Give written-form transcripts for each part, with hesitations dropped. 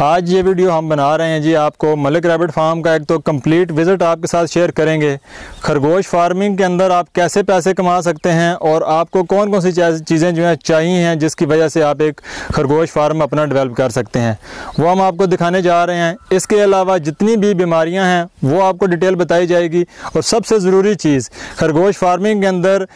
आज ये वीडियो हम बना रहे हैं जी आपको मलिक रैबिट फार्म का एक तो कंप्लीट विज़िट आपके साथ शेयर करेंगे। खरगोश फार्मिंग के अंदर आप कैसे पैसे कमा सकते हैं और आपको कौन कौन सी चीज़ें जो हैं चाहिए हैं जिसकी वजह से आप एक खरगोश फार्म अपना डेवलप कर सकते हैं, वो हम आपको दिखाने जा रहे हैं। इसके अलावा जितनी भी बीमारियाँ हैं वो आपको डिटेल बताई जाएगी। और सबसे ज़रूरी चीज़, खरगोश फार्मिंग के अंदर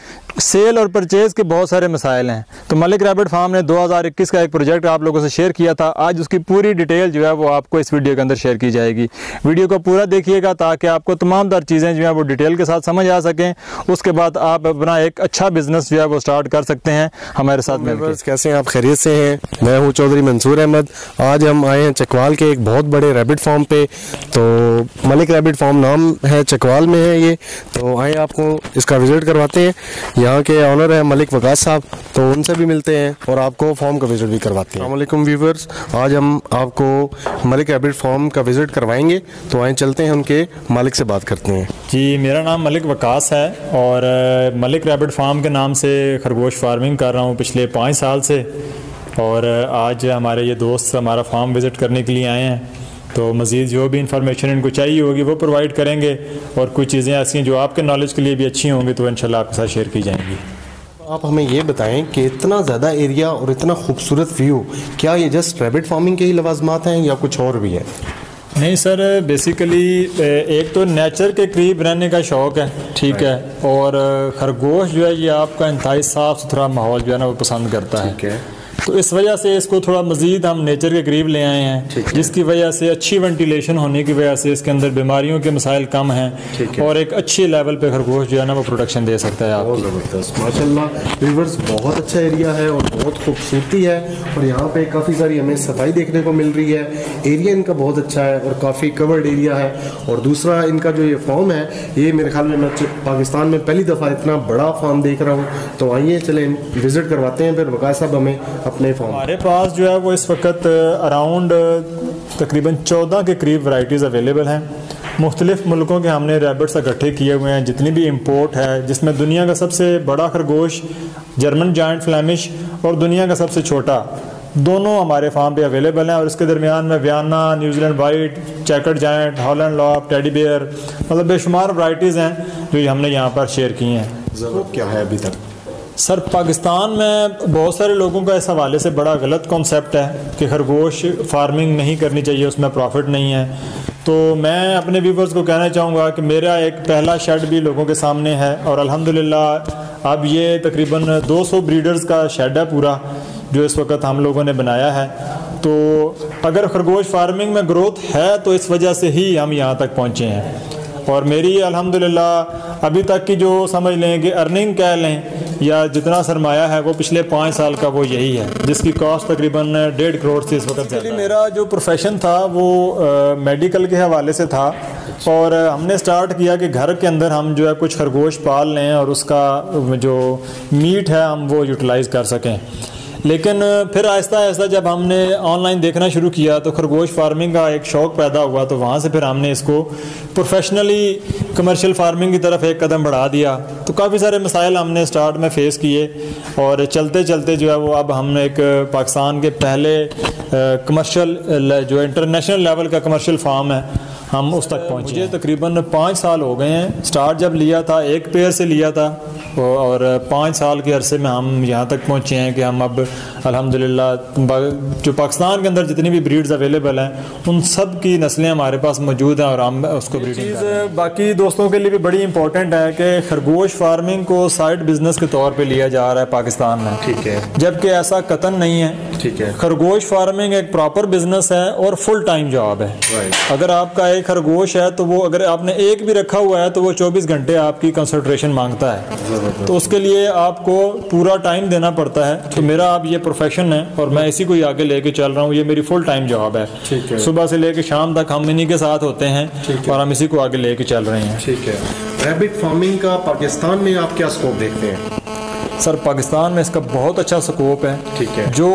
सेल और परचेज़ के बहुत सारे मसाइल हैं। तो मलिक रैबिट फार्म ने 2021 का एक प्रोजेक्ट आप लोगों से शेयर किया था। आज उसकी पूरी डिटेल जो है वो आपको इस वीडियो के अंदर शेयर की जाएगी। वीडियो को पूरा देखिएगा ताकि आपको तमाम तर चीज़ें जो है वो डिटेल के साथ समझ आ सकें। उसके बाद आप अपना एक अच्छा बिजनेस जो है वो स्टार्ट कर सकते हैं हमारे साथ मिलकर। कैसे हैं आप? खैरियत से हैं? मैं हूं चौधरी मंसूर अहमद। आज हम आए हैं चकवाल के एक बहुत बड़े रैबिट फार्म पे। तो मलिक रैबिट फार्म नाम है, चकवाल में है ये। तो आए आपको इसका विजिट करवाते हैं। यहाँ के ऑनर है मलिक वकास साहब, तो उनसे भी मिलते हैं और आपको फार्म का विजिट भी करवाते हैं। अस्सलाम वालेकुम व्यूअर्स, आज हम आपको मलिक रैबिट फार्म का विजिट करवाएंगे। तो आए चलते हैं, उनके मालिक से बात करते हैं। जी, मेरा नाम मलिक वकास है और मलिक रैबिट फार्म के नाम से खरगोश फार्मिंग कर रहा हूँ पिछले 5 साल से। और आज हमारे ये दोस्त हमारा फार्म विज़िट करने के लिए आए हैं। तो मज़ीद जो भी इंफॉर्मेशन इनको चाहिए होगी वो प्रोवाइड करेंगे और कुछ चीज़ें ऐसी हैं जो आपके नॉलेज के लिए भी अच्छी होंगी तो इंशाल्लाह आपके साथ शेयर की जाएंगी। आप हमें ये बताएं कि इतना ज़्यादा एरिया और इतना खूबसूरत व्यू, क्या ये जस्ट रैबिट फार्मिंग के ही लवाजमात हैं या कुछ और भी है? नहीं सर, बेसिकली एक तो नेचर के करीब रहने का शौक़ है, ठीक है। और खरगोश जो है ये आपका इंतहाई साफ़ सुथरा माहौल जो है ना वो पसंद करता है। तो इस वजह से इसको थोड़ा मज़ीद हम नेचर के करीब ले आए हैं, जिसकी वजह से अच्छी वेंटिलेशन होने की वजह से इसके अंदर बीमारियों के मसाइल कम हैं और एक अच्छे लेवल पे खरगोश जो है ना वो प्रोडक्शन दे सकता है। बहुत ज़बरदस्त, माशाल्लाह व्यूअर्स, बहुत अच्छा एरिया है और बहुत खूबसूरती है। और यहाँ पे काफ़ी सारी हमें सफाई देखने को मिल रही है। एरिया इनका बहुत अच्छा है और काफ़ी कवर्ड एरिया है। और दूसरा, इनका जो ये फार्म है, ये मेरे ख्याल में मैं पाकिस्तान में पहली दफ़ा इतना बड़ा फार्म देख रहा हूँ। तो आइए चलें विज़िट करवाते हैं फिर वकास साहब हमें अपने फार्म। हमारे पास जो है वो इस वक्त अराउंड तकरीबन 14 के करीब वैरायटीज़ अवेलेबल हैं। मुख्तलिफ़ मुल्कों के हमने रैबिट्स इकट्ठे किए हुए हैं, जितनी भी इंपोर्ट है, जिसमें दुनिया का सबसे बड़ा खरगोश जर्मन जायंट फ्लैमिश और दुनिया का सबसे छोटा दोनों हमारे फार्म पे अवेलेबल हैं। और इसके दरमियान में Vienna, New Zealand white, checkered giant, Holland lop, teddy bear, मतलब बेशुमार वैरायटीज़ हैं जो हमने यहाँ पर शेयर की हैं। ज़रूर क्या है अभी तक? सर, पाकिस्तान में बहुत सारे लोगों का इस हवाले से बड़ा गलत कॉन्सेप्ट है कि खरगोश फार्मिंग नहीं करनी चाहिए, उसमें प्रॉफिट नहीं है। तो मैं अपने व्यूवर्स को कहना चाहूँगा कि मेरा एक पहला शेड भी लोगों के सामने है और अल्हम्दुलिल्लाह अब ये तकरीबन 200 ब्रीडर्स का शेड है पूरा, जो इस वक्त हम लोगों ने बनाया है। तो अगर खरगोश फार्मिंग में ग्रोथ है तो इस वजह से ही हम यहाँ तक पहुँचे हैं। और मेरी अल्हम्दुलिल्लाह अभी तक की जो समझ लें कि अर्निंग कह लें या जितना सरमाया है वो पिछले 5 साल का वो यही है, जिसकी कॉस्ट तकरीबन 1.5 करोड़ से इस वक्त ज़्यादा है। मेरा जो प्रोफेशन था वो मेडिकल के हवाले से था और हमने स्टार्ट किया कि घर के अंदर हम जो है कुछ खरगोश पाल लें और उसका जो मीट है हम वो यूटिलाइज़ कर सकें। लेकिन फिर आहिस्ता आहिस्ता जब हमने ऑनलाइन देखना शुरू किया तो खरगोश फार्मिंग का एक शौक़ पैदा हुआ। तो वहाँ से फिर हमने इसको प्रोफेशनली कमर्शियल फार्मिंग की तरफ एक कदम बढ़ा दिया। तो काफ़ी सारे मसाइल हमने स्टार्ट में फ़ेस किए और चलते चलते जो है वो अब हम एक पाकिस्तान के पहले कमर्शियल जो इंटरनेशनल लेवल का कमर्शियल फार्म है हम उस तक पहुँचे। मुझे तकरीबन 5 साल हो गए हैं। स्टार्ट जब लिया था एक पेयर से लिया था और 5 साल के अरसे में हम यहाँ तक पहुँचे हैं कि हम अब अल्हम्दुलिल्लाह जो पाकिस्तान के अंदर जितनी भी ब्रीड्स अवेलेबल हैं उन सब की नस्लें हमारे पास मौजूद हैं और हम उसको ब्रीडिंग कर रहे हैं। बाकी दोस्तों के लिए भी बड़ी इंपॉर्टेंट है कि खरगोश फार्मिंग को साइड बिजनेस के तौर पर लिया जा रहा है पाकिस्तान में, ठीक है, जबकि ऐसा कतन नहीं है। ठीक है, खरगोश फार्मिंग एक प्रॉपर बिजनेस है और फुल टाइम जॉब है। अगर आपका एक खरगोश है तो वो अगर आपने एक भी रखा हुआ है तो वो 24 घंटे आपकी कंसंट्रेशन मांगता है, तो उसके लिए आपको पूरा टाइम देना पड़ता है। तो मेरा अब ये प्रोफेशन है और मैं इसी को ही आगे लेके चल रहा हूँ। ये मेरी फुल टाइम जॉब है। सुबह से लेके शाम तक हम इन्हीं के साथ होते हैं और हम इसी को आगे लेके चल रहे हैं। ठीक है। रैबिट फार्मिंग का पाकिस्तान में आप क्या स्कोप देखते हैं? सर, पाकिस्तान में इसका बहुत अच्छा स्कोप है। ठीक है। जो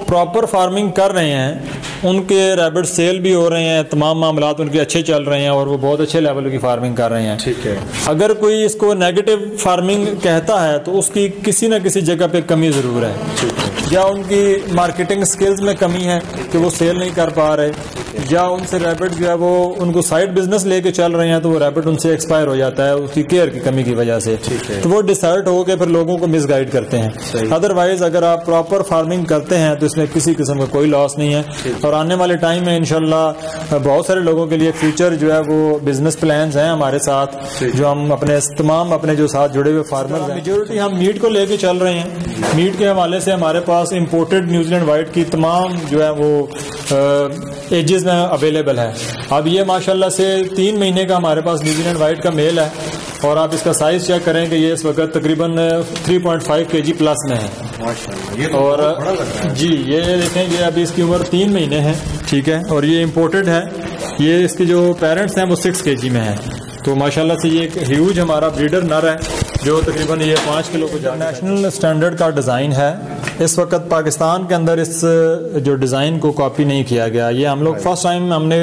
प्रॉपर फार्मिंग कर रहे हैं उनके रैबिट सेल भी हो रहे हैं, तमाम मामलात उनके अच्छे चल रहे हैं और वो बहुत अच्छे लेवल की फार्मिंग कर रहे हैं। ठीक है। अगर कोई इसको नेगेटिव फार्मिंग कहता है तो उसकी किसी न किसी जगह पे कमी ज़रूर है। ठीक है। या उनकी मार्केटिंग स्किल्स में कमी है कि वो सेल नहीं कर पा रहे, या उनसे रैबिट जो है वो उनको साइड बिजनेस लेके चल रहे हैं तो वो रैबिट उनसे एक्सपायर हो जाता है उसकी केयर की कमी की वजह से, तो वो डिसर्ट हो के फिर लोगों को मिसगाइड करते हैं। अदरवाइज अगर आप प्रॉपर फार्मिंग करते हैं तो इसमें किसी किस्म का कोई लॉस नहीं है। और आने वाले टाइम में इंशाल्लाह बहुत सारे लोगों के लिए फ्यूचर जो है वो बिजनेस प्लान्स हैं हमारे साथ, जो हम तमाम अपने जो साथ जुड़े हुए फार्मर्स हैं, मेजोरिटी हम मीट को लेके चल रहे हैं। मीट के हवाले से हमारे पास इम्पोर्टेड न्यूजीलैंड वाइट की तमाम जो है वो एजेस में अवेलेबल है। अब ये माशाल्लाह से 3 महीने का हमारे पास न्यूजीलैंड वाइट का मेल है और आप इसका साइज चेक करें कि ये इस वक्त तकरीबन 3.5 kg प्लस में है। ये तो और जी ये देखें, ये अभी इसकी उम्र 3 महीने है, ठीक है, और ये इम्पोर्टेड है। ये इसके जो पेरेंट्स हैं वो 6 kg में है, तो माशाल्लाह से ये एक ह्यूज हमारा ब्रीडर नर है जो तकरीबन ये 5 किलो को नेशनल स्टैंडर्ड का डिज़ाइन है। इस वक्त पाकिस्तान के अंदर इस जो डिज़ाइन को कॉपी नहीं किया गया। ये हम लोग फर्स्ट टाइम हमने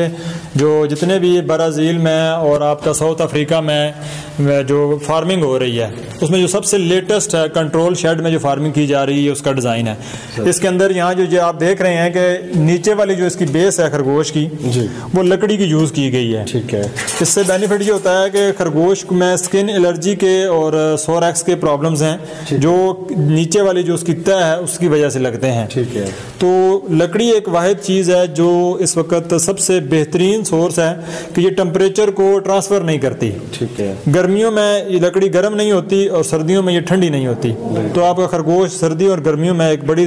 जो जितने भी ब्राज़ील में और आपका साउथ अफ्रीका में जो फार्मिंग हो रही है उसमें जो सबसे लेटेस्ट है कंट्रोल शेड में जो फार्मिंग की जा रही है उसका डिज़ाइन है। इसके अंदर यहाँ जो आप देख रहे हैं कि नीचे वाली जो इसकी बेस है खरगोश की वो लकड़ी की यूज़ की गई है, ठीक है। इससे बेनिफिट ये होता है कि खरगोश में स्किन एलर्जी के और सोरेक्स के प्रॉब्लम्स हैं जो नीचे वाली जो उसकी तह है उसकी वजह से लगते हैं, ठीक है। तो लकड़ी एक वाहिद चीज़ है जो इस वक्त सबसे बेहतरीन सोर्स है कि ये टेम्परेचर को ट्रांसफ़र नहीं करती, ठीक है। गर्मियों में ये लकड़ी गर्म नहीं होती और सर्दियों में ये ठंडी नहीं होती, तो आपका खरगोश सर्दी और गर्मियों में एक बड़ी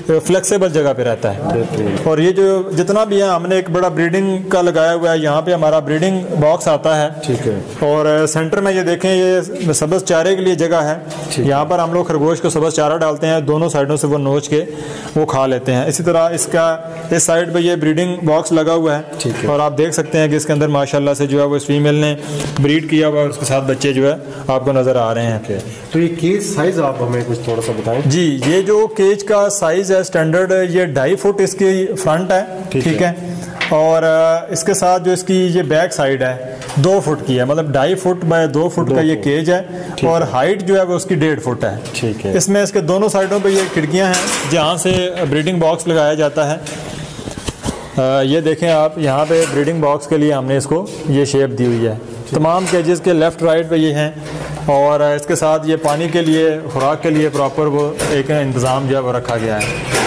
फ्लेक्सिबल जगह पे रहता है। और ये जो जितना भी है हमने एक बड़ा ब्रीडिंग का लगाया हुआ है, यहाँ पे हमारा ब्रीडिंग बॉक्स आता है, ठीक है। और सेंटर में ये देखें ये सब्ज़ चारे के लिए जगह है, यहाँ पर हम लोग खरगोश को सब्ज़ चारा डालते हैं, दोनों साइडों से वो नोच के वो खा लेते हैं। इसी तरह इसका इस साइड पे ये ब्रीडिंग बॉक्स लगा हुआ है और आप देख सकते हैं कि इसके अंदर माशाल्लाह से जो है वो इस फीमेल ने ब्रीड किया हुआ है, उसके साथ बच्चे जो है आपको नज़र आ रहे हैं। तो ये केज साइज आप हमें कुछ थोड़ा सा बताएं। जी ये जो केज का साइज है स्टैंडर्ड ये 2.5 फुट इसकी फ्रंट है, ठीक है। और इसके साथ जो इसकी ये बैक साइड है 2 फुट की है, मतलब 2.5 फुट बाय 2 फुट का ये केज है और हाइट जो है वो उसकी 1.5 फुट है, ठीक है। इसमें इसके दोनों साइडों पे ये खिड़कियां हैं जहाँ से ब्रीडिंग बॉक्स लगाया जाता है। ये देखें आप, यहाँ पे ब्रीडिंग बॉक्स के लिए हमने इसको ये शेप दी हुई है। तमाम केजेस के लेफ़्ट राइट पे ये हैं और इसके साथ ये पानी के लिए खुराक के लिए प्रॉपर वो एक इंतज़ाम जो है वो रखा गया है।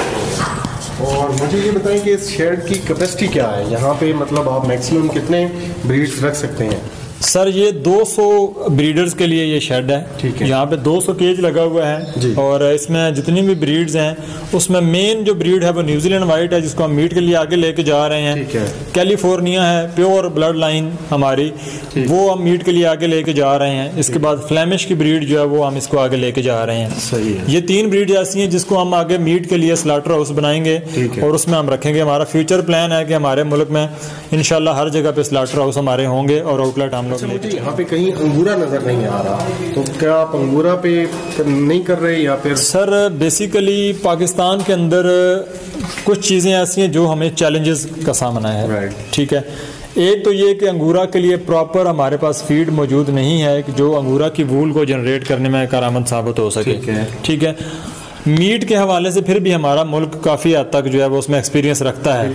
और मुझे ये बताएं कि इस शेड की कैपेसिटी क्या है, यहाँ पे मतलब आप मैक्सिमम कितने ब्रीड्स रख सकते हैं? सर ये 200 ब्रीडर्स के लिए ये शेड है, ठीक है। यहाँ पे 200 केज लगा हुआ है और इसमें जितनी भी ब्रीड्स हैं उसमें मेन जो ब्रीड है वो न्यूजीलैंड वाइट है जिसको हम मीट के लिए आगे लेके जा रहे हैं, ठीक है। कैलिफोर्निया है प्योर ब्लड लाइन हमारी, वो हम मीट के लिए आगे लेके जा रहे हैं। इसके बाद फ्लेमिश की ब्रीड जो है वो हम इसको आगे लेके जा रहे हैं, सही है। ये 3 ब्रीड ऐसी हैं जिसको हम आगे मीट के लिए स्लाटर हाउस बनाएंगे और उसमें हम रखेंगे। हमारा फ्यूचर प्लान है कि हमारे मुल्क में इंशाल्लाह हर जगह पे स्लाटर हाउस हमारे होंगे और आउटलेट हम लोग। मुझे यहाँ पे कहीं अंगूरा नजर नहीं आ रहा, तो क्या आप अंगूरा पे नहीं कर रहे या फिर? सर बेसिकली पाकिस्तान के अंदर कुछ चीज़ें ऐसी हैं जो हमें चैलेंजेस का सामना है, ठीक है। एक तो ये कि अंगूरा के लिए प्रॉपर हमारे पास फीड मौजूद नहीं है कि जो अंगूरा की वूल को जनरेट करने में कारआमद साबित हो सके, ठीक है। मीट के हवाले से फिर भी हमारा मुल्क काफ़ी हद तक जो है वो उसमें एक्सपीरियंस रखता है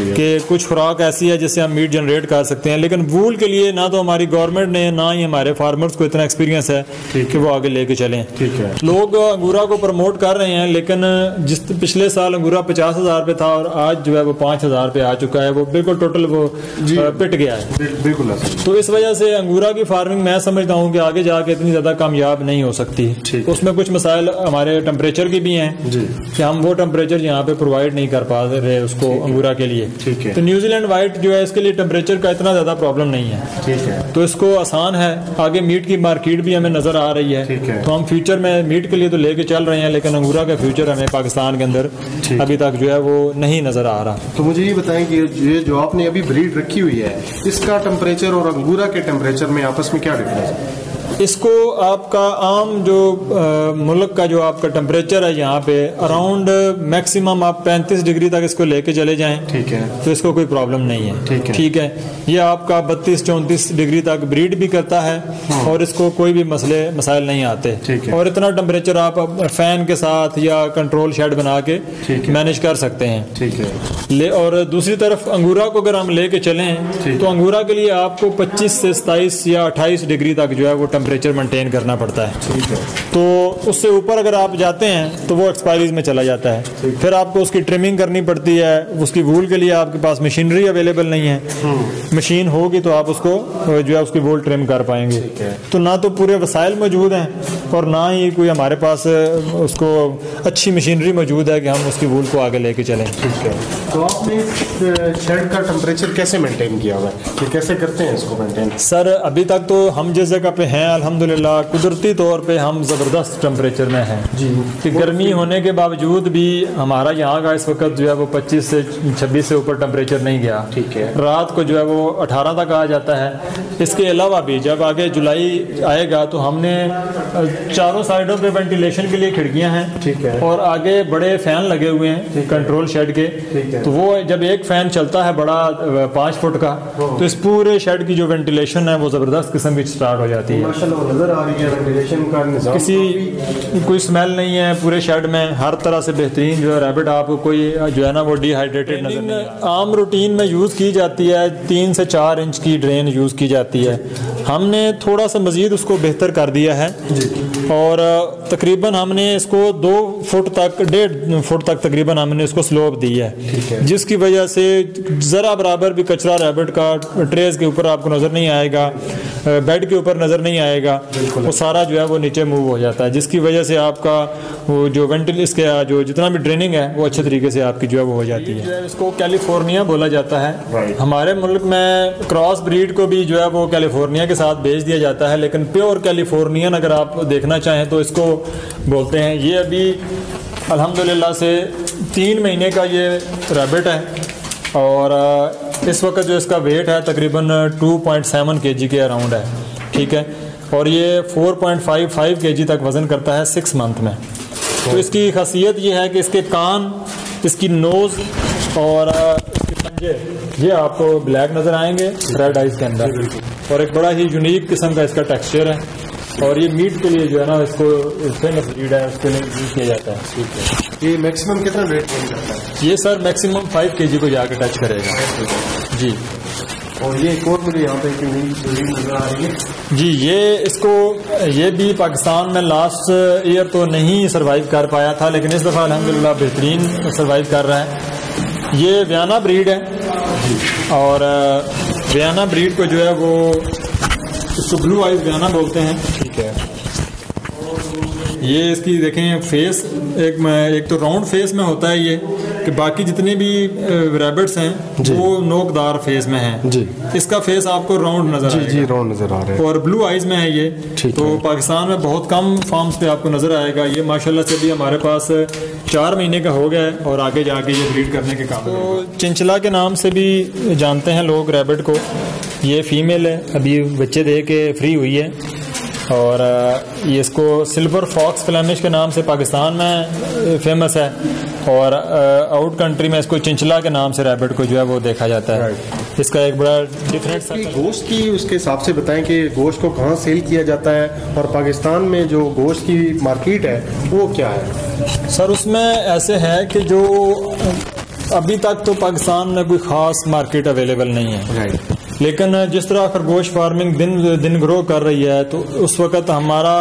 कि कुछ खुराक ऐसी है जिससे हम मीट जनरेट कर सकते हैं, लेकिन वूल के लिए ना तो हमारी गवर्नमेंट ने ना ही हमारे फार्मर्स को इतना एक्सपीरियंस है कि वो आगे लेके चलें, ठीक है। लोग अंगूरा को प्रमोट कर रहे हैं लेकिन जिस पिछले साल अंगूरा 50,000 पे था और आज जो है वो 5,000 पे आ चुका है, वो बिल्कुल टोटल वो पिट गया है, बिल्कुल। तो इस वजह से अंगूरा की फार्मिंग मैं समझता हूँ कि आगे जाके इतनी ज़्यादा कामयाब नहीं हो सकती। उसमें कुछ मसाइल हमारे टेम्परेचर की भी हैं जी, कि हम वो टेम्परेचर यहाँ पे प्रोवाइड नहीं कर पा रहे उसको अंगूरा के लिए, ठीक है। तो न्यूजीलैंड वाइट जो है इसके लिए टेम्परेचर का इतना ज़्यादा प्रॉब्लम नहीं है, ठीक है। तो इसको आसान है। आगे मीट की मार्केट भी हमें नज़र आ रही है, ठीक है। तो हम फ्यूचर में मीट के लिए तो लेके चल रहे हैं लेकिन अंगूरा का फ्यूचर हमें पाकिस्तान के अंदर अभी तक जो है वो नहीं नज़र आ रहा। तो मुझे ये बताएं कि ये जो आपने अभी ब्रीड रखी हुई है इसका टेम्परेचर और अंगूरा के टेम्परेचर में आपस में क्या डिफरेंस है? इसको आपका आम जो मुल्क का जो आपका टेम्परेचर है यहाँ पे अराउंड मैक्सिमम आप 35 डिग्री तक इसको लेके चले जाएं, ठीक है, तो इसको कोई प्रॉब्लम नहीं है। ठीक है, ये आपका 32-34 डिग्री तक ब्रीड भी करता है और इसको कोई भी मसाइल नहीं आते। और इतना टेम्परेचर आप फैन के साथ या कंट्रोल शेड बना के मैनेज कर सकते हैं। ठीक है। और दूसरी तरफ अंगूरा को अगर हम लेके चलें तो अंगूरा के लिए आपको 25 से 27 या 28 डिग्री तक जो है वो टेम्परेचर मेंटेन करना पड़ता है। ठीक है। तो उससे ऊपर अगर आप जाते हैं तो वो एक्सपायरीज में चला जाता है, फिर आपको उसकी ट्रिमिंग करनी पड़ती है। उसकी वूल के लिए आपके पास मशीनरी अवेलेबल नहीं है, मशीन होगी तो आप उसको जो है उसकी वूल ट्रिम कर पाएंगे। तो ना तो पूरे वसाइल मौजूद हैं और ना ही कोई हमारे पास उसको अच्छी मशीनरी मौजूद है कि हम उसकी वूल को आगे लेके चलें। ठीक है। तो आपने शेड का टेम्परेचर कैसे मेंटेन किया हुआ है, कि कैसे करते हैं इसको मेंटेन? सर अभी तक तो हम जिस जगह पे हैं अल्हम्दुलिल्लाह कुदरती तौर पे हम ज़बरदस्त टेम्परेचर में हैं जी, कि गर्मी होने के बावजूद भी हमारा यहाँ का इस वक्त जो है वो 25 से 26 से ऊपर टेम्परेचर नहीं गया। ठीक है। रात को जो है वो 18 तक आ जाता है। इसके अलावा भी जब आगे जुलाई आएगा तो हमने चारों साइडों पे वेंटिलेशन के लिए खिड़कियां हैं। ठीक है। और आगे बड़े फैन लगे हुए हैं कंट्रोल शेड के। ठीक है। तो वो जब एक फैन चलता है बड़ा 5 फुट का, तो इस पूरे शेड की जो वेंटिलेशन है वो जबरदस्त किस्म की स्टार्ट हो जाती है। माशाल्लाह नजर आ रही है वेंटिलेशन का निजाम, किसी कोई स्मेल नहीं है पूरे शेड में, हर तरह से बेहतरीन जो है रैबिट आपको कोई जो है ना वो डिहाइड्रेटेड नजर नहीं है। आम रूटीन में यूज़ की जाती है 3 से 4 इंच की ड्रेन यूज़ की जाती है। हमने थोड़ा सा मज़ीद उसको बेहतर कर दिया है और तकरीबन हमने इसको 2 फुट तक 1.5 फुट तक तकरीबन हमने इसको स्लोप दी है, जिसकी वजह से ज़रा बराबर भी कचरा रैबिट का ट्रेस के ऊपर आपको नज़र नहीं आएगा, बेड के ऊपर नज़र नहीं आएगा, वो सारा जो है वो नीचे मूव हो जाता है, जिसकी वजह से आपका वो जो इसके जो जितना भी ड्रेनिंग है वो अच्छे तरीके से आपकी जो है वो हो जाती है। इसको कैलिफोर्निया बोला जाता है। हमारे मुल्क में क्रॉस ब्रीड को भी जो है वो कैलिफोर्निया के साथ भेज दिया जाता है, लेकिन प्योर कैलिफोर्नियन अगर आप देखना चाहें तो इसको बोलते हैं। ये अभी अल्हम्दुलिल्लाह से 3 महीने का ये रैबिट है और इस वक्त जो इसका वेट है तकरीबन 2.7 kg के अराउंड है। ठीक है। और ये 4.55 kg तक वज़न करता है 6 मंथ में। तो इसकी खासियत ये है कि इसके कान, इसकी नोज़ और इसके पंजे ये आपको ब्लैक नज़र आएंगे रेड आइज के अंदर, और एक बड़ा ही यूनिक किस्म का इसका टेक्सचर है। और ये मीट के लिए जो है ना इसको फेमस ब्रीड है, उसके लिए यूज़ किया जाता है। ठीक है। ये मैक्सिमम कितना वेट करता है? ये सर मैक्सिमम 5 kg को जाकर टच करेगा जी। और ये एक और मुझे यहाँ पे नजर आ रही है जी, ये भी पाकिस्तान में लास्ट ईयर तो नहीं सर्वाइव कर पाया था, लेकिन इस दफ़ा अल्हम्दुलिल्लाह बेहतरीन सर्वाइव कर रहा है। ये वियना ब्रीड है और वियना ब्रीड को जो है वो इसको ब्लू आइज वियना बोलते हैं। ठीक है। ये इसकी देखें फेस एक तो राउंड फेस में होता है ये, कि बाकी जितने भी रैबिट्स हैं वो नोकदार फेस में हैं जी। इसका फेस आपको राउंड नजर आएगा जी, राउंड नजर आ रहा है और ब्लू आइज में है ये। तो पाकिस्तान में बहुत कम फार्म्स पे आपको नजर आएगा। ये माशाल्लाह से भी हमारे पास 4 महीने का हो गया है और आगे जाके ये ब्रीड करने के काम। तो चिंचला के नाम से भी जानते हैं लोग रैबिट को। ये फीमेल है, अभी बच्चे दे के फ्री हुई है और ये इसको सिल्वर फॉक्स फ्लेमिश के नाम से पाकिस्तान में फेमस है और आउट कंट्री में इसको चिंचला के नाम से रैबिट को जो है वो देखा जाता है। इसका एक बड़ा डिफरेंट सा गोश्त की उसके हिसाब से बताएं कि गोश्त को कहाँ सेल किया जाता है और पाकिस्तान में जो गोश्त की मार्केट है वो क्या है? सर उसमें ऐसे है कि जो अभी तक तो पाकिस्तान में कोई ख़ास मार्केट अवेलेबल नहीं है, लेकिन जिस तरह खरगोश फार्मिंग दिन ग्रो कर रही है तो उस वक़्त हमारा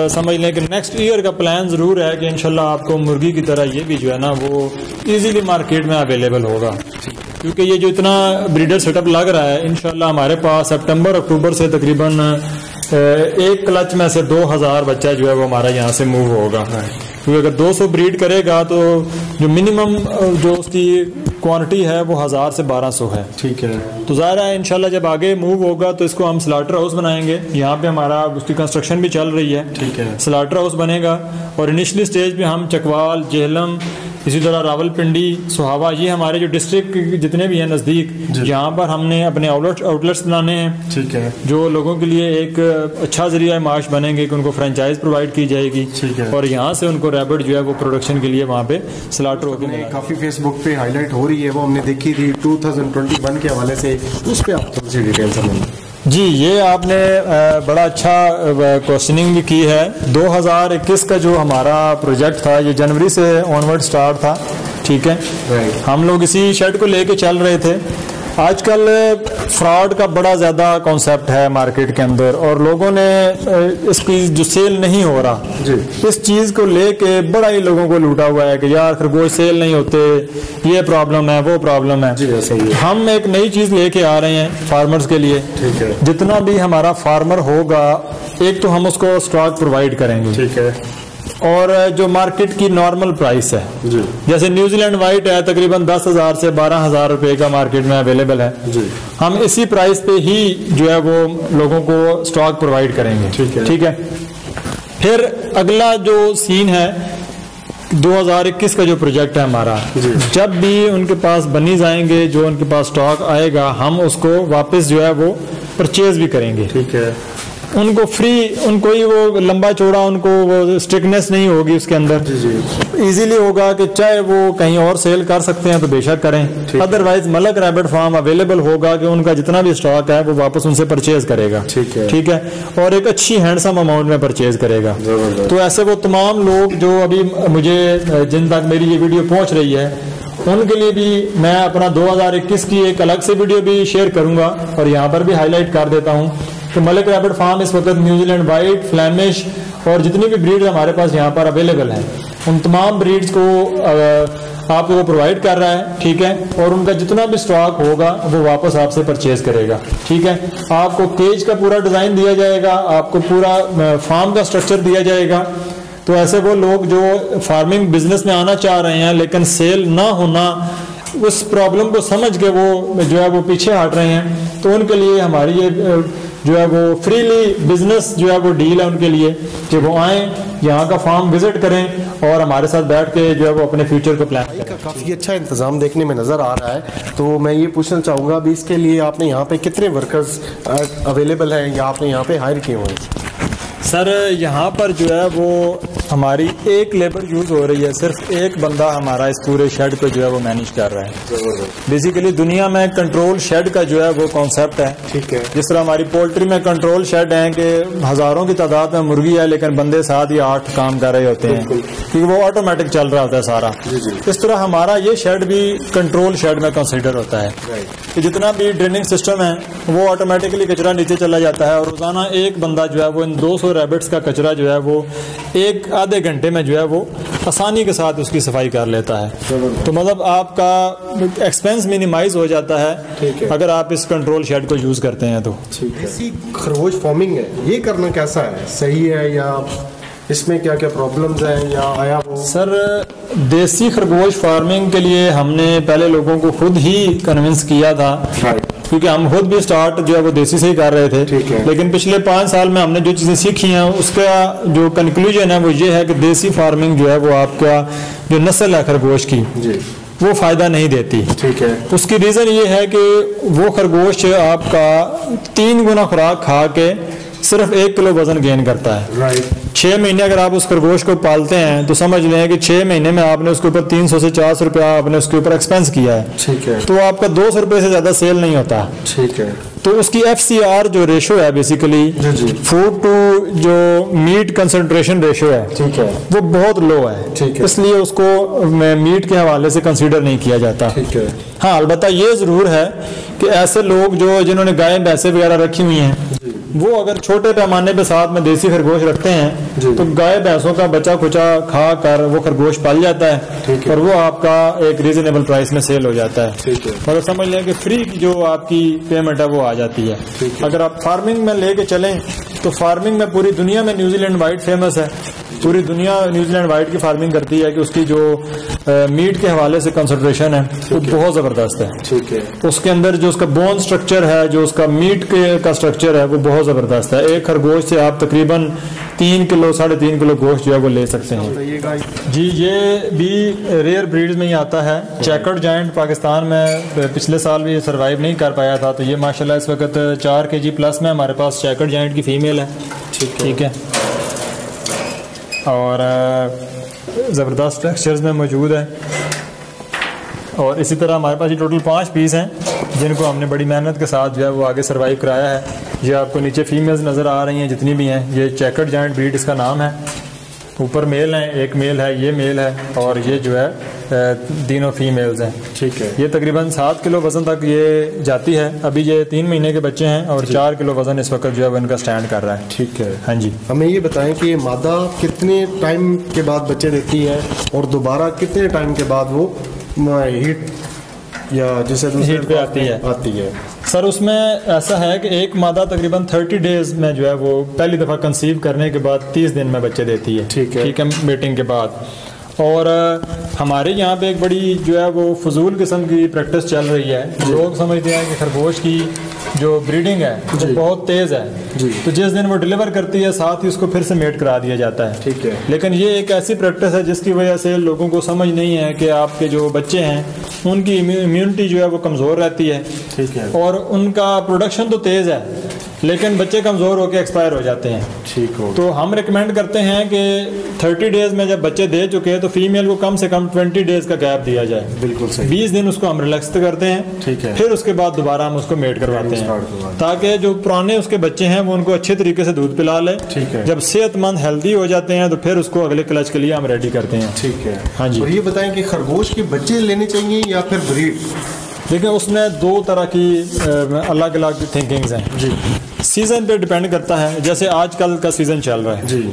समझ लें कि नेक्स्ट ईयर का प्लान ज़रूर है कि इंशाल्लाह आपको मुर्गी की तरह ये भी जो है ना वो इजीली मार्केट में अवेलेबल होगा, क्योंकि ये जो इतना ब्रीडर सेटअप लग रहा है इंशाल्लाह हमारे पास सितंबर अक्टूबर से तकरीबन एक क्लच में से 2000 बच्चा जो है वो हमारा यहाँ से मूव होगा। क्योंकि अगर 200 ब्रीड करेगा तो जो मिनिमम जो उसकी क्वांटिटी है वो 1000 से 1200 है। ठीक है। तो ज़ाहिर है इंशाल्लाह जब आगे मूव होगा तो इसको हम स्लाटर हाउस बनाएंगे। यहाँ पे हमारा उसकी कंस्ट्रक्शन भी चल रही है। ठीक है। स्लाटर हाउस बनेगा और इनिशियली स्टेज पे हम चकवाल, जेहलम, इसी तरह रावलपिंडी, सुहावा, ये हमारे जो डिस्ट्रिक्ट जितने भी हैं नज़दीक, यहाँ पर हमने अपने आउटलेट्स बनाने हैं। ठीक है। जो लोगों के लिए एक अच्छा जरिया माश बनेंगे कि उनको फ्रेंचाइज प्रोवाइड की जाएगी। ठीक है। और यहाँ से उनको रैबिट जो है वो प्रोडक्शन के लिए वहाँ पे स्लाटर होकर काफ़ी फेसबुक पे हाईलाइट हो रही है, वो हमने देखी थी 2021 के हवाले से, उस पर आप थोड़ी सी डिटेल समझें। जी, ये आपने बड़ा अच्छा क्वेश्चनिंग भी की है। 2021 का जो हमारा प्रोजेक्ट था ये जनवरी से ऑनवर्ड स्टार्ट था। ठीक है। हम लोग इसी शेड को लेके चल रहे थे। आजकल फ्रॉड का बड़ा ज़्यादा कॉन्सेप्ट है मार्केट के अंदर और लोगों ने इसकी जो सेल नहीं हो रहा जी, इस चीज़ को लेके बड़ा ही लोगों को लूटा हुआ है कि यार खरगोश सेल नहीं होते, ये प्रॉब्लम है, वो प्रॉब्लम है जी। ऐसा ही है। हम एक नई चीज़ लेके आ रहे हैं फार्मर्स के लिए। ठीक है। जितना भी हमारा फार्मर होगा, एक तो हम उसको स्टॉक प्रोवाइड करेंगे। ठीक है। और जो मार्केट की नॉर्मल प्राइस है जी, जैसे न्यूजीलैंड वाइट है तकरीबन 10,000 से 12,000 रुपए का मार्केट में अवेलेबल है जी, हम इसी प्राइस पे ही जो है वो लोगों को स्टॉक प्रोवाइड करेंगे। ठीक है। ठीक है। फिर अगला जो सीन है 2021 का जो प्रोजेक्ट है हमारा, जब भी उनके पास बनी जाएंगे, जो उनके पास स्टॉक आएगा, हम उसको वापस जो है वो परचेज भी करेंगे। ठीक है। उनको फ्री, उनको ही वो लंबा चौड़ा, उनको वो स्ट्रिक्टनेस नहीं होगी उसके अंदर। इजीली होगा कि चाहे वो कहीं और सेल कर सकते हैं तो बेशक करें, अदरवाइज मलक रैबिट फार्म अवेलेबल होगा कि उनका जितना भी स्टॉक है वो वापस उनसे परचेज करेगा। ठीक है। ठीक है। और एक अच्छी हैंडसम अमाउंट में परचेज करेगा। तो ऐसे वो तमाम लोग जो अभी मुझे, जिन तक मेरी ये वीडियो पहुंच रही है, उनके लिए भी मैं अपना 2021 की एक अलग से वीडियो भी शेयर करूंगा और यहाँ पर भी हाईलाइट कर देता हूँ कि मलिक रैबिट फार्म इस वक्त न्यूजीलैंड वाइट, फ्लैमिश और जितनी भी ब्रीड्स हमारे पास यहाँ पर अवेलेबल हैं, उन तमाम ब्रीड्स को आपको प्रोवाइड कर रहा है। ठीक है। और उनका जितना भी स्टॉक होगा वो वापस आपसे परचेज करेगा। ठीक है। आपको केज का पूरा डिज़ाइन दिया जाएगा, आपको पूरा फार्म का स्ट्रक्चर दिया जाएगा। तो ऐसे वो लोग जो फार्मिंग बिजनेस में आना चाह रहे हैं लेकिन सेल ना होना, उस प्रॉब्लम को समझ के वो जो है वो पीछे हट रहे हैं, तो उनके लिए हमारी ये जो है वो फ्रीली बिजनेस जो है वो डील है उनके लिए कि वो आएँ, यहाँ का फार्म विजिट करें और हमारे साथ बैठ के जो है वो अपने फ्यूचर को प्लान करें। काफ़ी अच्छा इंतजाम देखने में नज़र आ रहा है। तो मैं ये पूछना चाहूँगा, अभी इसके लिए आपने यहाँ पे कितने वर्कर्स अवेलेबल हैं या आपने यहाँ पे हायर किए हुए हैं? सर, यहाँ पर जो है वो हमारी एक लेबर यूज़ हो रही है, सिर्फ एक बंदा हमारा इस पूरे शेड को जो है वो मैनेज कर रहा है। बेसिकली दुनिया में कंट्रोल शेड का जो है वो कॉन्सेप्ट है। ठीक है। जिस तरह हमारी पोल्ट्री में कंट्रोल शेड है कि हज़ारों की तादाद में मुर्गी है लेकिन बंदे 7 या 8 काम कर रहे होते हैं क्योंकि वो ऑटोमेटिक चल रहा होता है सारा। इस तरह हमारा ये शेड भी कंट्रोल शेड में कंसिडर होता है कि जितना भी ड्रेनिंग सिस्टम है वो ऑटोमेटिकली कचरा नीचे चला जाता है और रोजाना एक बंदा जो है वो इन 200 रैबिट्स का कचरा जो है वो एक आधे घंटे में जो है वो आसानी के साथ उसकी सफाई कर लेता है। तो मतलब आपका एक्सपेंस मिनिमाइज हो जाता है अगर आप इस कंट्रोल शेड को यूज करते हैं तो। ऐसी खरगोश फार्मिंग है, ये करना कैसा है, सही है या इसमें क्या क्या प्रॉब्लम्स हैं या आया वो? सर, देसी खरगोश फार्मिंग के लिए हमने पहले लोगों को खुद ही कन्विंस किया था क्योंकि हम खुद भी स्टार्ट जो है वो देसी से ही कर रहे थे। लेकिन पिछले 5 साल में हमने जो चीज़ें सीखी हैं उसका जो कंक्लूजन है वो ये है कि देसी फार्मिंग जो है वो आपका जो नस्ल है खरगोश की वो फ़ायदा नहीं देती। ठीक है। उसकी रीज़न ये है कि वो खरगोश आपका 3 गुना खुराक खा के सिर्फ 1 किलो वजन गेन करता है। 6 महीने अगर आप उस खरगोश को पालते हैं तो समझ लें कि 6 महीने में आपने उसके ऊपर 300 से 400 रुपया आपने उसके ऊपर एक्सपेंस किया है। ठीक है। तो आपका 200 रुपये से ज़्यादा सेल नहीं होता। ठीक है। तो उसकी FCR जो रेशो है बेसिकली फूड टू जो मीट कंसंट्रेशन रेशो है, ठीक है, वो बहुत लो है। ठीक है। इसलिए उसको मीट के हवाले से कंसीडर नहीं किया जाता। ठीक है। हाँ, अलबत्ता ये ज़रूर है कि ऐसे लोग जो जिन्होंने गाय भैंसे वगैरह रखी हुई हैं वो अगर छोटे पैमाने पे साथ में देसी खरगोश रखते हैं तो गाय भैंसों का बचा खुचा खा कर वो खरगोश पाल जाता है और वो आपका एक रीजनेबल प्राइस में सेल हो जाता है। मतलब समझ लें कि फ्री की जो आपकी पेमेंट है वो आ जाती है। अगर आप फार्मिंग में लेके चलें तो फार्मिंग में पूरी दुनिया में न्यूजीलैंड वाइट फेमस है। पूरी दुनिया न्यूजीलैंड वाइट की फार्मिंग करती है कि उसकी जो मीट के हवाले से कंसंट्रेशन है वो बहुत ज़बरदस्त है। ठीक है। उसके अंदर जो उसका बोन स्ट्रक्चर है, जो उसका मीट का स्ट्रक्चर है वो बहुत ज़बरदस्त है। एक खरगोश से आप तकरीबन 3 किलो 3.5 किलो गोश्त जो है वो ले सकते हैं। जी ये भी रेयर ब्रीड्स में ही आता है। चेकर्ड जायंट पाकिस्तान में पिछले साल भी सर्वाइव नहीं कर पाया था, तो ये माशाल्लाह इस वक्त 4 kg प्लस में हमारे पास चेकर्ड जायंट की फ़ीमेल है। ठीक है, और ज़बरदस्त टेक्सचर्स में मौजूद है। और इसी तरह हमारे पास ये टोटल 5 पीस हैं जिनको हमने बड़ी मेहनत के साथ जो है वो आगे सर्वाइव कराया है। ये आपको नीचे फीमेल्स नज़र आ रही हैं जितनी भी हैं, ये चेकर्ड जायंट ब्रीड इसका नाम है। ऊपर मेल हैं, एक मेल है, ये मेल है, और ये जो है तीनों फीमेल्स हैं। ठीक है, ये तकरीबन 7 किलो वज़न तक ये जाती है। अभी ये 3 महीने के बच्चे हैं और 4 किलो वज़न इस वक्त जो है वो इनका स्टैंड कर रहा है। ठीक है, हाँ जी। हमें ये बताएं कि मादा कितने टाइम के बाद बच्चे देती है और दोबारा कितने टाइम के बाद वो हीट या जैसे हीट पे आती है? सर उसमें ऐसा है कि एक मादा तकरीबन 30 डेज में जो है वो पहली दफ़ा कंसीव करने के बाद 30 दिन में बच्चे देती है। ठीक है, मीटिंग के बाद। और हमारे यहाँ पे एक बड़ी जो है वो फजूल किस्म की प्रैक्टिस चल रही है। लोग समझते हैं कि खरगोश की जो ब्रीडिंग है वो बहुत तेज़ है, तो जिस दिन वो डिलीवर करती है साथ ही उसको फिर से मेट करा दिया जाता है। ठीक है, लेकिन ये एक ऐसी प्रैक्टिस है जिसकी वजह से लोगों को समझ नहीं है कि आपके जो बच्चे हैं उनकी इम्यूनिटी जो है वो कमज़ोर रहती है। ठीक है, और उनका प्रोडक्शन तो तेज़ है लेकिन बच्चे कमज़ोर होकर एक्सपायर हो जाते हैं। ठीक हो, तो हम रिकमेंड करते हैं कि 30 डेज में जब बच्चे दे चुके हैं तो फीमेल को कम से कम 20 डेज का गैप दिया जाए। बिल्कुल सही। 20 दिन उसको हम रिलैक्स करते हैं। ठीक है, फिर उसके बाद दोबारा हम उसको मेट करवाते हैं ताकि जो पुराने उसके बच्चे हैं वो उनको अच्छे तरीके से दूध पिला ले। ठीक है, जब सेहतमंद हेल्दी हो जाते हैं तो फिर उसको अगले क्लच के लिए हम रेडी करते हैं। ठीक है, हाँ जी। और ये बताएं कि खरगोश के बच्चे लेने चाहिए या फिर ब्रीड? देखिए उसमें 2 तरह की अलग अलग थिंकिंग्स हैं जी। सीज़न पे डिपेंड करता है, जैसे आजकल का सीज़न चल रहा है जी।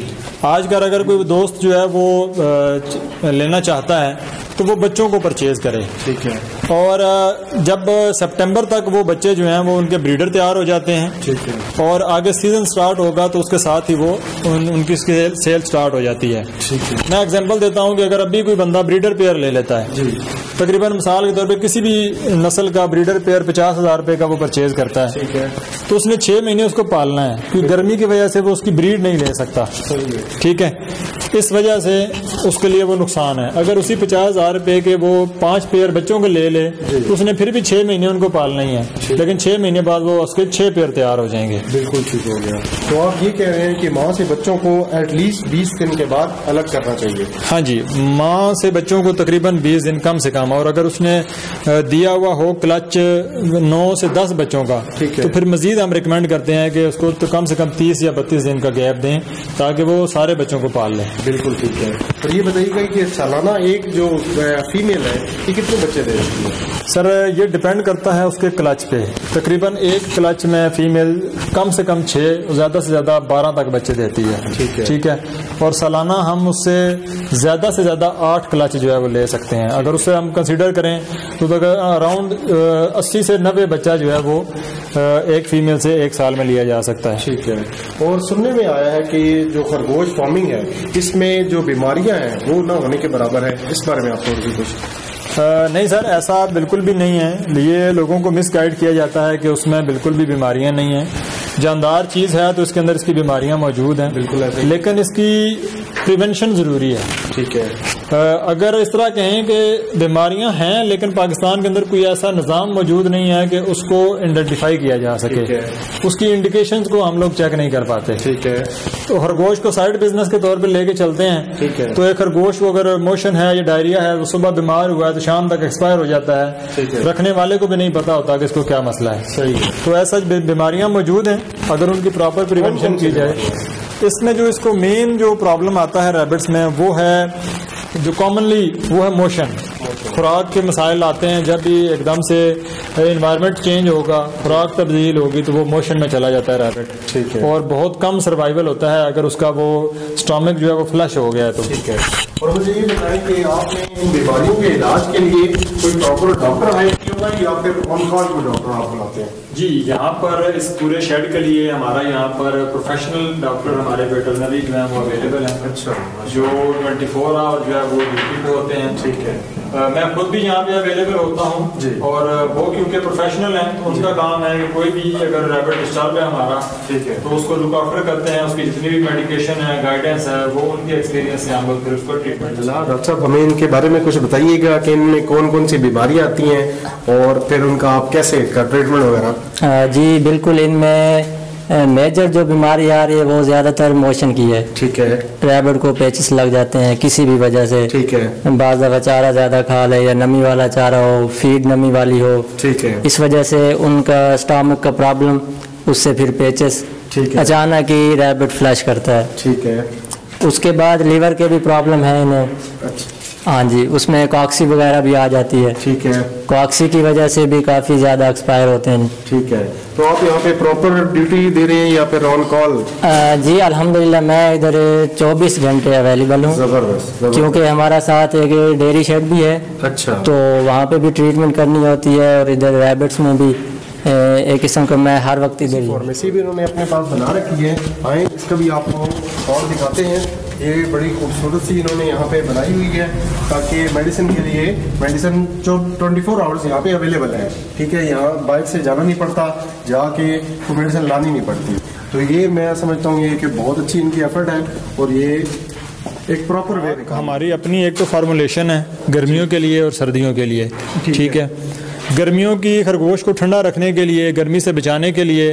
आजकल अगर कोई दोस्त जो है वो लेना चाहता है तो वो बच्चों को परचेज करे। ठीक है, और जब सितंबर तक वो बच्चे जो हैं वो उनके ब्रीडर तैयार हो जाते हैं। ठीक है, और आगे सीज़न स्टार्ट होगा तो उसके साथ ही वो उनकी सेल स्टार्ट हो जाती है। ठीक है, मैं एग्जांपल देता हूँ कि अगर अभी कोई बंदा ब्रीडर पेयर ले लेता है जी, तकरीबन मिसाल के तौर पे किसी भी नस्ल का ब्रीडर पेयर 50,000 रुपये का वो परचेज करता है। ठीक है, तो उसने 6 महीने उसको पालना है क्योंकि गर्मी की वजह से वो उसकी ब्रीड नहीं ले सकता। ठीक है, इस वजह से उसके लिए वो नुकसान है। अगर उसी 50,000 रुपये के वो 5 पेयर बच्चों को ले ले तो उसने फिर भी 6 महीने उनको पालना ही है, लेकिन 6 महीने बाद वो उसके 6 पेयर तैयार हो जाएंगे। बिल्कुल ठीक हो गया। तो आप ये कह रहे हैं कि माँ से बच्चों को एटलीस्ट 20 दिन के बाद अलग करना चाहिए? हाँ जी, माँ से बच्चों को तकरीबन 20 दिन कम से कम, और अगर उसने दिया हुआ हो क्लच 9 से 10 बच्चों का तो फिर मजीद हम रिकमेंड करते हैं कि उसको तो कम से कम 30 या 32 दिन का गैप दें ताकि वो सारे बच्चों को पाल लें। बिल्कुल ठीक है। और ये बताइएगा कि सालाना एक जो फीमेल है ये कितने बच्चे दे रही है? सर ये डिपेंड करता है उसके क्लच पे। तकरीबन एक क्लच में फीमेल कम से कम 6, ज़्यादा से ज़्यादा 12 तक बच्चे देती है। ठीक है, और सालाना हम उससे ज़्यादा से ज़्यादा 8 क्लच जो है वो ले सकते हैं। अगर उससे हम कंसीडर करें तो अराउंड 80 से 90 बच्चा जो है वो एक फीमेल से 1 साल में लिया जा सकता है। ठीक है, और सुनने में आया है कि जो खरगोश फार्मिंग है इसमें जो बीमारियां हैं वो ना होने के बराबर है, इस बारे में आप थोड़ी सी कुछ? नहीं सर, ऐसा बिल्कुल भी नहीं है। ये लोगों को मिसगाइड किया जाता है कि उसमें बिल्कुल भी बीमारियां नहीं हैं। जानदार चीज़ है तो इसके अंदर इसकी बीमारियां मौजूद हैं, बिल्कुल ऐसे, लेकिन इसकी प्रिवेंशन ज़रूरी है। ठीक है, अगर इस तरह कहें कि बीमारियां हैं लेकिन पाकिस्तान के अंदर कोई ऐसा निज़ाम मौजूद नहीं है कि उसको आइडेंटिफाई किया जा सके, उसकी इंडिकेशंस को हम लोग चेक नहीं कर पाते। ठीक है, तो खरगोश को साइड बिजनेस के तौर पे लेके चलते हैं। ठीक है, तो एक खरगोश को अगर मोशन है या डायरिया है तो सुबह बीमार हुआ है तो शाम तक एक्सपायर हो जाता है, रखने वाले को भी नहीं पता होता कि इसको क्या मसला है। सही है, तो ऐसा बीमारियां मौजूद हैं अगर उनकी प्रॉपर प्रिवेंशन की जाए। इसमें जो इसको मेन जो प्रॉब्लम आता है रैबिट्स में वो है जो कॉमनली वो है मोशन। खुराक के मसाइल आते हैं जब भी एकदम से इन्वायरमेंट चेंज होगा, खुराक तब्दील होगी तो वो मोशन में चला जाता है रैबिट। ठीक है, और बहुत कम सर्वाइवल होता है अगर उसका वो स्टमक जो है वो फ्लश हो गया है तो। ठीक है, और मुझे ये बताएं कि आपने इन बीमारियों के इलाज के लिए कोई प्रॉपर डॉक्टर हायर किया हुआ है या फिर ऑन कॉल कोई डॉक्टर आप बुलाते हैं? जी, यहाँ पर इस पूरे शेड के लिए हमारा यहाँ पर प्रोफेशनल डॉक्टर हमारे वेटरनरी जो है वो अवेलेबल हैं। अच्छा, जो 24 आवर जो है वो ड्यूटी पे होते हैं। ठीक है, मैं खुद भी यहाँ पे अवेलेबल होता हूँ और वो क्योंकि प्रोफेशनल हैं तो उनका काम है कि कोई भी अगर रैबिट डिस्टर्ब है हमारा, ठीक है, तो उसको लुक आफ्टर करते हैं, उसकी जितनी भी मेडिकेशन है, गाइडेंस है, वो उनके एक्सपीरियंस से हम लोग फिर उसको ट्रीटमेंट। डॉक्टर साहब हमें इनके बारे में कुछ बताइएगा कि इनमें कौन कौन सी बीमारियाँ आती हैं और फिर उनका आप कैसे इसका ट्रीटमेंट वगैरह। जी बिल्कुल, इनमें मेजर जो बीमारी आ रही है वो ज़्यादातर मोशन की है। ठीक है, रैबिट को पेचिस लग जाते हैं किसी भी वजह से। ठीक है, बाज़ दफ़ा चारा ज़्यादा खा ले या नमी वाला चारा हो, फीड नमी वाली हो, ठीक है, इस वजह से उनका स्टमक का प्रॉब्लम, उससे फिर पेचिस अचानक ही रैबिट फ्लैश करता है। ठीक है, उसके बाद लीवर के भी प्रॉब्लम है इन्हें। अच्छा। हाँ जी, उसमें कॉक्सी वगैरह भी आ जाती है। ठीक है, कॉक्सी की वजह से भी काफ़ी ज़्यादा एक्सपायर होते हैं। ठीक है, तो आप यहाँ पे प्रॉपर ड्यूटी दे रहे हैं या फिर ऑन कॉल? जी अल्हम्दुलिल्लाह मैं इधर 24 घंटे अवेलेबल हूँ। ज़बरदस्त, क्योंकि हमारा साथ एक डेयरी शेड भी है। अच्छा, तो वहाँ पे भी ट्रीटमेंट करनी होती है और इधर रैबिट्स में भी एक किस्म का मैं हर वक्त इधर। फार्मेसी भी उन्होंने अपने पास बना रखी है, आए इसका भी आपको और दिखाते हैं। ये बड़ी खूबसूरत सी इन्होंने यहाँ पे बनाई हुई है ताकि मेडिसिन के लिए मेडिसिन जो 24 आवर्स यहाँ पे अवेलेबल है। ठीक है, यहाँ बाइक से जाना नहीं पड़ता, जाके तो मेडिसिन लानी नहीं पड़ती। तो ये मैं समझता हूँ ये कि बहुत अच्छी इनकी एफर्ट है और ये एक प्रॉपर वे। हमारी अपनी एक तो फार्मूलेशन है गर्मियों के लिए और सर्दियों के लिए। ठीक है, गर्मियों की खरगोश को ठंडा रखने के लिए, गर्मी से बचाने के लिए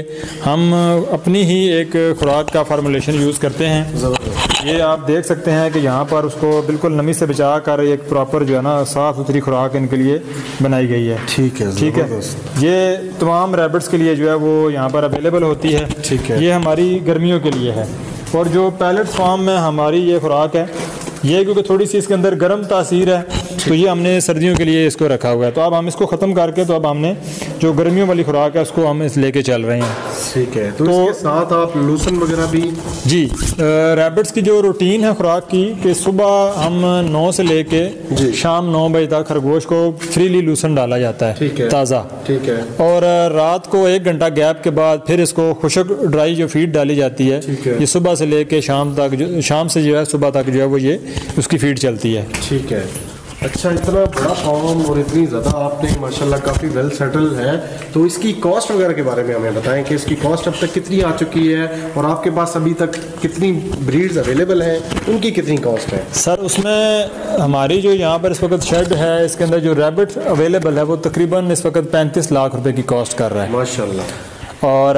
हम अपनी ही एक खुराक का फार्मूलेशन यूज़ करते हैं। ये आप देख सकते हैं कि यहाँ पर उसको बिल्कुल नमी से बचा कर एक प्रॉपर जो है ना साफ़ सुथरी खुराक इनके लिए बनाई गई है। ठीक है, ठीक है, ये तमाम रैबिट्स के लिए जो है वो यहाँ पर अवेलेबल होती है। ठीक है, ये हमारी गर्मियों के लिए है। और जो पैलेट फॉर्म में हमारी ये खुराक है, ये क्योंकि थोड़ी सी इसके अंदर गर्म तासीर है तो ये हमने सर्दियों के लिए इसको रखा हुआ है। तो अब हम इसको ख़त्म करके तो अब हमने जो गर्मियों वाली खुराक है उसको हम इस लेके चल रहे हैं। ठीक है, तो इसके साथ आप लूसन वगैरह भी। जी, रैबिट्स की जो रूटीन है खुराक की कि सुबह हम 9 से लेके शाम 9 बजे तक खरगोश को फ्रीली लूसन डाला जाता है, ताज़ा। ठीक है, और रात को 1 घंटा गैप के बाद फिर इसको खुशक ड्राई जो फीड डाली जाती है, ये सुबह से लेके शाम तक, शाम से जो है सुबह तक जो है वो ये उसकी फीड चलती है। ठीक है, अच्छा, इतना बड़ा फॉर्म और इतनी ज़्यादा आपने माशाल्लाह काफ़ी वेल सेटल है, तो इसकी कॉस्ट वगैरह के बारे में हमें बताएं कि इसकी कॉस्ट अब तक कितनी आ चुकी है और आपके पास अभी तक कितनी ब्रीड्स अवेलेबल हैं, उनकी कितनी कॉस्ट है? सर उसमें हमारी जो यहाँ पर इस वक्त शेड है, इसके अंदर जो रैबिट अवेलेबल है वो तकरीबन इस वक्त 35 लाख रुपए की कॉस्ट कर रहा है। माशाल्लाह। और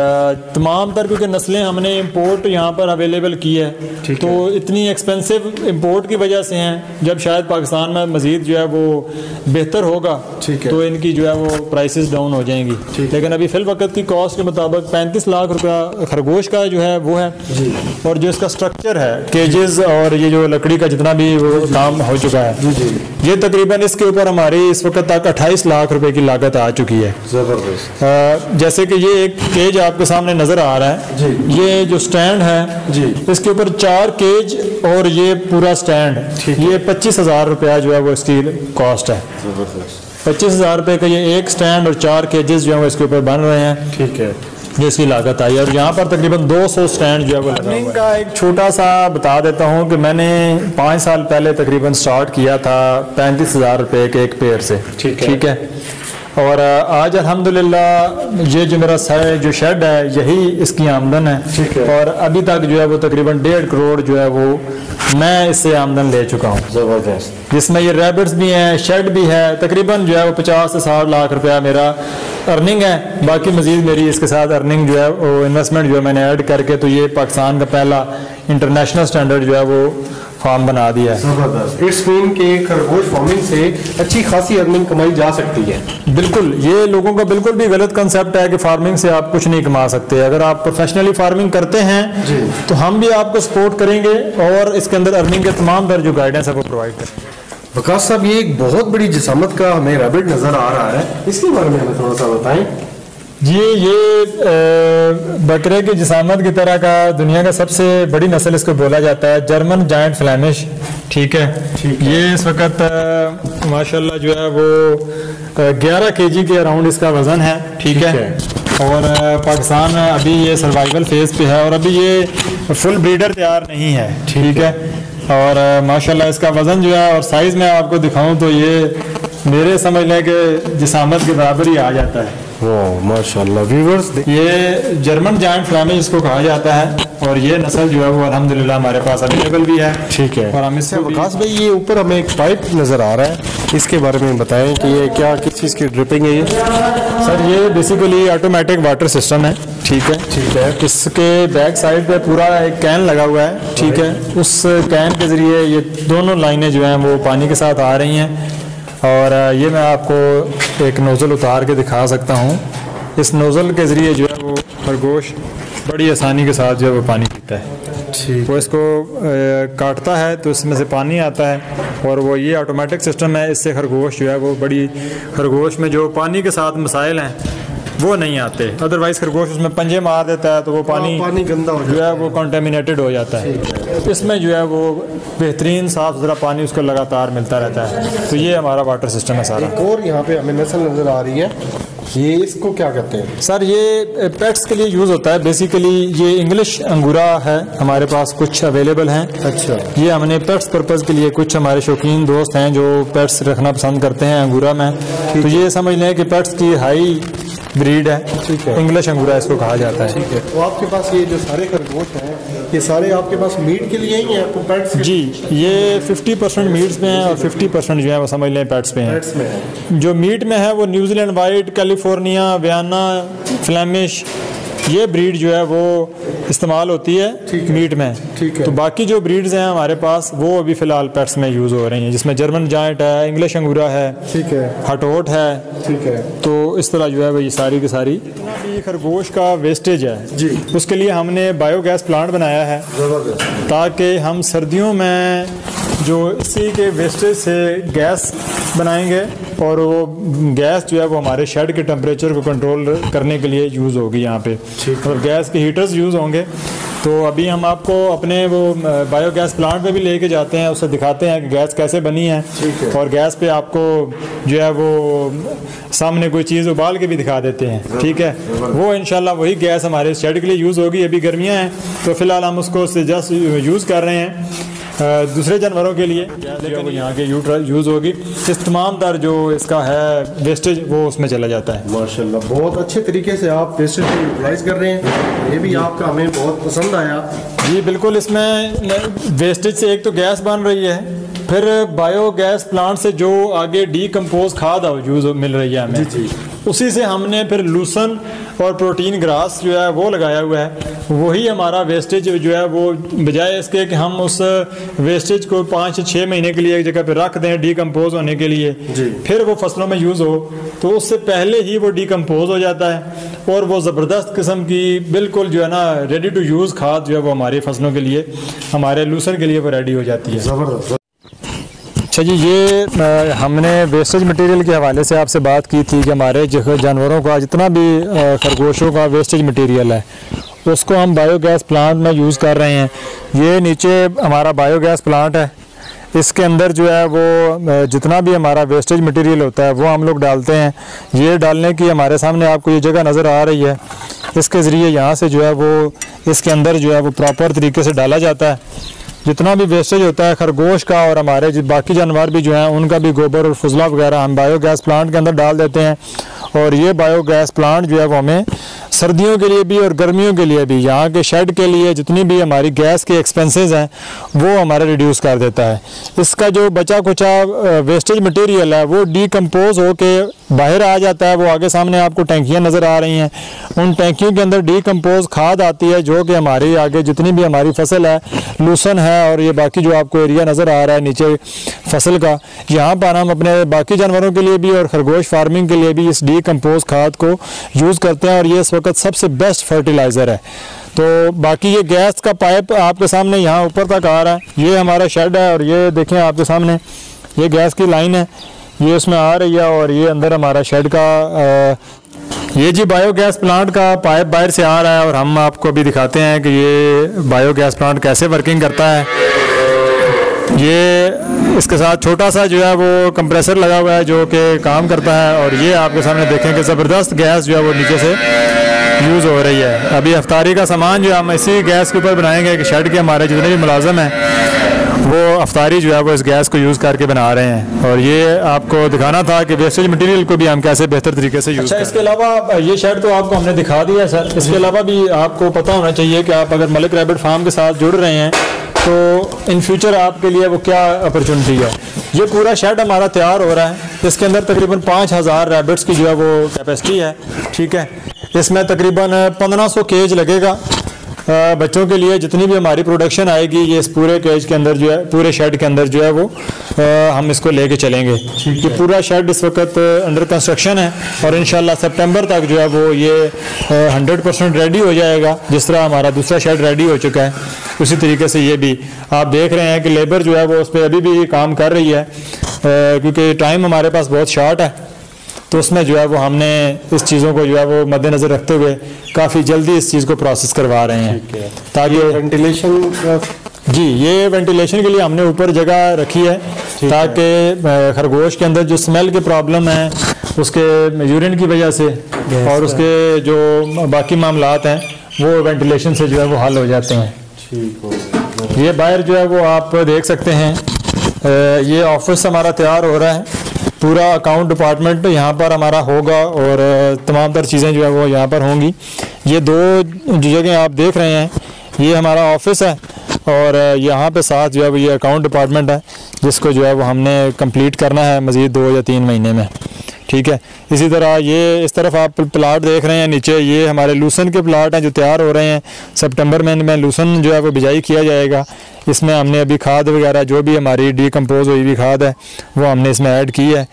तमाम तरह की नस्लें हमने इंपोर्ट यहाँ पर अवेलेबल की है, तो इतनी एक्सपेंसिव इंपोर्ट की वजह से हैं। जब शायद पाकिस्तान में मज़ीद जो है वो बेहतर होगा तो इनकी जो है वो प्राइसेस डाउन हो जाएंगी। लेकिन अभी फिल वक्त की कॉस्ट के मुताबिक 35 लाख रुपया खरगोश का जो है वो है। और जो इसका स्ट्रक्चर है, केजेस और ये जो लकड़ी का जितना भी वो काम हो चुका है, ये तकरीबन इसके ऊपर हमारी इस वक्त तक 28 लाख रुपए की लागत आ चुकी है। ज़बरदस्त। जैसे कि ये एक केज आपके सामने नजर आ रहा है, ये जो स्टैंड है जी, इसके ऊपर 4 केज और ये पूरा स्टैंड, ये 25,000 रुपया जो है वो इसकी कॉस्ट है। 25,000 रुपये का ये एक स्टैंड और 4 केजेस जो है वो इसके ऊपर बन रहे हैं। ठीक है, ये इसकी लागत आई। और यहाँ पर तकरीबन 200 स्टैंड जो है वो लगा हुआ है। का एक छोटा सा बता देता हूँ कि मैंने 5 साल पहले तकरीबन स्टार्ट किया था 35,000 रुपये के एक पेड़ से। ठीक है, और आज अल्हम्दुलिल्लाह ये जो मेरा जो शेड है यही इसकी आमदन है। और अभी तक जो है वो तकरीबन 1.5 करोड़ जो है वो मैं इससे आमदन ले चुका हूँ। ज़बरदस्त, जिसमें ये रैबिट्स भी हैं, शेड भी है, तकरीबन जो है वो 50 से 60 लाख रुपया मेरा अर्निंग है। बाकी मजीद मेरी इसके साथ अर्निंग जो है वो इन्वेस्टमेंट जो है मैंने ऐड करके तो ये पाकिस्तान का पहला इंटरनेशनल स्टैंडर्ड जो है वो फार्म बना दिया है। जबरदस्त। इस स्क्रीन के खरगोश फार्मिंग से अच्छी खासी अर्निंग कमाई जा सकती है। बिल्कुल, ये लोगों का बिल्कुल भी गलत कंसेप्ट है कि फार्मिंग से आप कुछ नहीं कमा सकते। अगर आप प्रोफेशनली फार्मिंग करते हैं तो हम भी आपको सपोर्ट करेंगे और इसके अंदर अर्निंग के तमाम तरह जो गाइडेंस है वो प्रोवाइड करेंगे। वकास साहब, ये एक बहुत बड़ी जिसामत का हमें रैबिट नजर आ रहा है, इसके बारे में हमें थोड़ा सा बताएं। जी, ये बकरे की जिसामत की तरह का दुनिया का सबसे बड़ी नस्ल इसको बोला जाता है, जर्मन जायंट फ्लैमिश। ठीक है, ये इस वक्त माशाल्लाह जो है वो 11 kg के अराउंड इसका वजन है। ठीक है, और पाकिस्तान में अभी ये सर्वाइवल फेज पे है और अभी ये फुल ब्रीडर तैयार नहीं है। ठीक है, और माशाल्लाह इसका वज़न जो है और साइज़ में आपको दिखाऊं तो ये मेरे समझने के जिसामत के बराबर ही आ जाता है। वाह माशाल्लाह व्यूअर्स, ये जर्मन जायंट फ्लैमिश इसको कहा जाता है और ये नस्ल जो है वो अल्हम्दुलिल्लाह हमारे पास अवेलेबल भी है। ठीक है। और हम इससे वकास भाई, ये ऊपर हमें एक पाइप नज़र आ रहा है, इसके बारे में बताएं कि ये क्या, किस चीज़ की ड्रिपिंग है ये? सर ये बेसिकली ऑटोमेटिक वाटर सिस्टम है। ठीक है, ठीक है। इसके बैक साइड पे पूरा एक कैन लगा हुआ है। ठीक है, उस कैन के ज़रिए ये दोनों लाइनें जो हैं वो पानी के साथ आ रही हैं और ये मैं आपको एक नोज़ल उतार के दिखा सकता हूँ। इस नोज़ल के ज़रिए जो है वो खरगोश बड़ी आसानी के साथ जो है वो पानी पीता है। ठीक, वो इसको काटता है तो इसमें से पानी आता है और वो ये ऑटोमेटिक सिस्टम है। इससे खरगोश जो है वो खरगोश में जो पानी के साथ मसाइल हैं वो नहीं आते। अदरवाइज खरगोश उसमें पंजे मार देता है तो वो पानी गंदा हो जो है वो कंटेमिनेटेड हो जाता है। इसमें जो है वो बेहतरीन साफ़ सुथरा पानी उसको लगातार मिलता रहता है। तो ये हमारा वाटर सिस्टम है सारा। और यहाँ पे हमें नस्ल नज़र आ रही है, ये इसको क्या कहते हैं? सर ये पेट्स के लिए यूज़ होता है। बेसिकली ये इंग्लिश अंगूरा है, हमारे पास कुछ अवेलेबल हैं। अच्छा, ये हमने पेट्स पर्पज़ के लिए, कुछ हमारे शौकीन दोस्त हैं जो पेट्स रखना पसंद करते हैं अंगूरा में, तो ये समझ लें कि पेट्स की हाई ब्रीड है। ठीक है, इंग्लिश अंगूरा इसको कहा जाता है। ठीक है। तो आपके पास ये जो सारे खरगोश हैं ये सारे आपके पास मीट के लिए ही हैं आपको पेट्स? जी, ये 50% मीट्स में है और 50% जो है वो समझ लें पेट्स में है। जो मीट में है वो New Zealand white, California, Vienna, Flemish, ये ब्रीड जो है वो इस्तेमाल होती है मीट में। ठीक है। तो बाकी जो ब्रीड्स हैं हमारे पास वो अभी फ़िलहाल पेट्स में यूज़ हो रही हैं, जिसमें जर्मन जायंट है, इंग्लिश अंगूरा है, ठीक है, हटोट है। ठीक है। तो इस तरह जो है वो ये सारी की सारी जितना भी खरगोश का वेस्टेज है जी, उसके लिए हमने बायोगैस प्लांट बनाया है ताकि हम सर्दियों में जो इसी के वेस्टेज से गैस बनाएंगे और वो गैस जो है वो हमारे शेड के टेम्परेचर को कंट्रोल करने के लिए यूज़ होगी यहाँ पे। और गैस के हीटर्स यूज़ होंगे। तो अभी हम आपको अपने वो बायोगैस प्लांट पे भी लेके जाते हैं, उससे दिखाते हैं कि गैस कैसे बनी है। और गैस पे आपको जो है वो सामने कोई चीज़ उबाल के भी दिखा देते हैं। ठीक है, वो इंशाल्लाह वही गैस हमारे शेड के लिए यूज़ होगी। अभी गर्मियाँ हैं तो फ़िलहाल हम उसको जस्ट यूज़ कर रहे हैं। दूसरे जानवरों के लिए लेकिन यहाँ के यूज़ होगी। इस तमाम तर जो इसका है वेस्टेज वो उसमें चला जाता है। माशाल्लाह, बहुत अच्छे तरीके से आप वेस्टेज को यूटिलाइज कर रहे हैं, ये भी आपका हमें बहुत पसंद आया। जी बिल्कुल, इसमें वेस्टेज से एक तो गैस बन रही है, फिर बायोगैस प्लांट से जो आगे डीकम्पोज खाद यूज़ मिल रही है हमें। जी, उसी से हमने फिर लूसन और प्रोटीन ग्रास जो है वो लगाया हुआ है। वही हमारा वेस्टेज जो है वो बजाय इसके कि हम उस वेस्टेज को 5 से 6 महीने के लिए एक जगह पे रख दें डीकम्पोज होने के लिए, फिर वो फसलों में यूज़ हो, तो उससे पहले ही वो डीकम्पोज हो जाता है और वो ज़बरदस्त किस्म की बिल्कुल जो है ना रेडी टू यूज़ खाद जो है वो हमारी फसलों के लिए, हमारे लूसन के लिए वो रेडी हो जाती है। ज़बरदस्त। अच्छा जी, ये हमने वेस्टेज मटेरियल के हवाले से आपसे बात की थी कि हमारे जानवरों का जितना भी खरगोशों का वेस्टेज मटेरियल है उसको हम बायोगैस प्लांट में यूज़ कर रहे हैं। ये नीचे हमारा बायोगैस प्लांट है, इसके अंदर जो है वो जितना भी हमारा वेस्टेज मटेरियल होता है वो हम लोग डालते हैं। ये डालने की हमारे सामने आपको ये जगह नज़र आ रही है, इसके ज़रिए यहाँ से जो है वो इसके अंदर जो है वो प्रॉपर तरीके से डाला जाता है। जितना भी वेस्टेज होता है खरगोश का और हमारे बाकी जानवर भी जो हैं उनका भी गोबर और फुजला वगैरह हम बायोगैस प्लांट के अंदर डाल देते हैं। और ये बायोगैस प्लांट जो है वो हमें सर्दियों के लिए भी और गर्मियों के लिए भी यहाँ के शेड के लिए जितनी भी हमारी गैस के एक्सपेंसेस हैं वो हमारा रिड्यूस कर देता है। इसका जो बचा कुचा वेस्टेज मटेरियल है वो डीकम्पोज होके बाहर आ जाता है। वो आगे सामने आपको टैंकियाँ नज़र आ रही हैं, उन टैंकियों के अंदर डीकम्पोज खाद आती है जो कि हमारी आगे जितनी भी हमारी फसल है, लूसन है और ये बाकी जो आपको एरिया नज़र आ रहा है नीचे फसल का, यहाँ पर हम अपने बाकी जानवरों के लिए भी और खरगोश फार्मिंग के लिए भी इस डीकम्पोज खाद को यूज़ करते हैं और ये इस वक्त सबसे बेस्ट फर्टिलाइज़र है। तो बाकी ये गैस का पाइप आपके सामने यहाँ ऊपर तक आ रहा है, ये हमारा शेड है और ये देखें आपके सामने ये गैस की लाइन है, ये उसमें आ रही है और ये अंदर हमारा शेड का ये जी बायोगैस प्लांट का पाइप बाहर से आ रहा है और हम आपको अभी दिखाते हैं कि ये बायोगैस प्लांट कैसे वर्किंग करता है। ये इसके साथ छोटा सा जो है वो कंप्रेसर लगा हुआ है जो कि काम करता है और ये आपके सामने देखें कि ज़बरदस्त गैस जो है वो नीचे से यूज़ हो रही है। अभी अफ्तारी का सामान जो है हम इसी गैस के ऊपर बनाएंगे कि शेड के हमारे जितने भी मुलाजम हैं वो अफ्तारी जो है वो इस गैस को यूज़ करके बना रहे हैं, और ये आपको दिखाना था कि वेस्टेज मटेरियल को भी हम कैसे बेहतर तरीके से यूज़ करें। इसके अलावा ये शेड तो आपको हमने दिखा दिया सर, इसके अलावा भी आपको पता होना चाहिए कि आप अगर मलिक रैबिट फार्म के साथ जुड़ रहे हैं तो इन फ्यूचर आपके लिए वो क्या अपॉर्चुनिटी है। ये पूरा शेड हमारा तैयार हो रहा है, इसके अंदर तकरीबन 5000 रैबिट्स की जो है वो कैपेसिटी है, ठीक है। इसमें तकरीबन 1500 केज लगेगा बच्चों के लिए। जितनी भी हमारी प्रोडक्शन आएगी ये इस पूरे केज के अंदर जो है, पूरे शेड के अंदर जो है वो हम इसको लेके चलेंगे। ये पूरा शेड इस वक्त अंडर कंस्ट्रक्शन है और इंशाल्लाह सितंबर तक जो है वो ये 100% रेडी हो जाएगा। जिस तरह हमारा दूसरा शेड रेडी हो चुका है उसी तरीके से ये भी आप देख रहे हैं कि लेबर जो है वो उस पर अभी भी काम कर रही है, क्योंकि टाइम हमारे पास बहुत शॉर्ट है, तो उसमें जो है वो हमने इस चीज़ों को जो है वो मद्देनज़र रखते हुए काफ़ी जल्दी इस चीज़ को प्रोसेस करवा रहे हैं ताकि वेंटिलेशन। जी, ये वेंटिलेशन के लिए हमने ऊपर जगह रखी है ताकि खरगोश के अंदर जो स्मेल के प्रॉब्लम है उसके यूरिन की वजह से और उसके जो बाकी मामलात हैं वो वेंटिलेशन से जो है वो हल हो जाते हैं। ये बाहर जो है वो आप देख सकते हैं, ये ऑफिस हमारा तैयार हो रहा है, पूरा अकाउंट डिपार्टमेंट यहाँ पर हमारा होगा और तमाम तर चीज़ें जो है वो यहाँ पर होंगी। ये दो जगह आप देख रहे हैं ये हमारा ऑफिस है और यहाँ पे साथ जो है वो ये अकाउंट डिपार्टमेंट है जिसको जो है वो हमने कंप्लीट करना है मज़ीद 2 या 3 महीने में, ठीक है। इसी तरह ये इस तरफ आप प्लाट देख रहे हैं नीचे, ये हमारे लूसन के प्लाट हैं जो तैयार हो रहे हैं। सितंबर में लूसन जो है वो बिजाई किया जाएगा। इसमें हमने अभी खाद वगैरह जो भी हमारी डीकम्पोज हुई हुई खाद है वो हमने इसमें ऐड की है।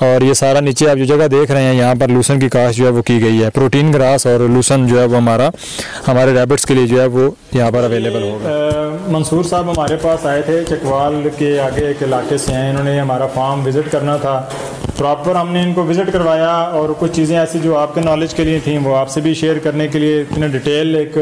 और ये सारा नीचे आप जो जगह देख रहे हैं यहाँ पर लूसन की काश्त जो है वो की गई है। प्रोटीन ग्रास और लूसन जो है वो हमारे रैबिट्स के लिए जो है वो यहाँ पर अवेलेबल होगा। मंसूर साहब हमारे पास आए थे, चकवाल के आगे एक इलाके से हैं, इन्होंने हमारा फार्म विज़िट करना था। प्रॉपर हमने इनको विज़िट करवाया और कुछ चीज़ें ऐसी जो आपके नॉलेज के लिए थी वो आपसे भी शेयर करने के लिए इतने डिटेल एक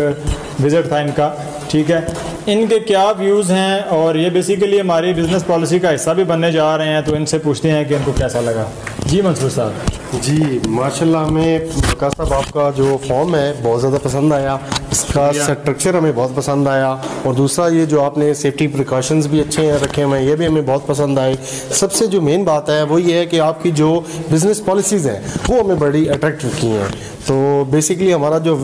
विज़िट था इनका, ठीक है। इनके क्या व्यूज़ हैं और ये बेसिकली हमारी बिज़नेस पॉलिसी का हिस्सा भी बनने जा रहे हैं, तो इनसे पूछते हैं कि इनको कैसा लगा। जी मंसूर साहब। जी माशाल्लाह, हमें वक़ास साहब आपका जो फॉर्म है बहुत ज़्यादा पसंद आया, इसका स्ट्रक्चर हमें बहुत पसंद आया और दूसरा ये जो आपने सेफ्टी प्रिकॉशंस भी अच्छे हैं रखे हुए हैं ये भी हमें बहुत पसंद आए। सबसे जो मेन बात है वो ये है कि आपकी जो बिज़नेस पॉलिसीज़ हैं वो हमें बड़ी अट्रैक्टिव की हैं। तो बेसिकली हमारा जो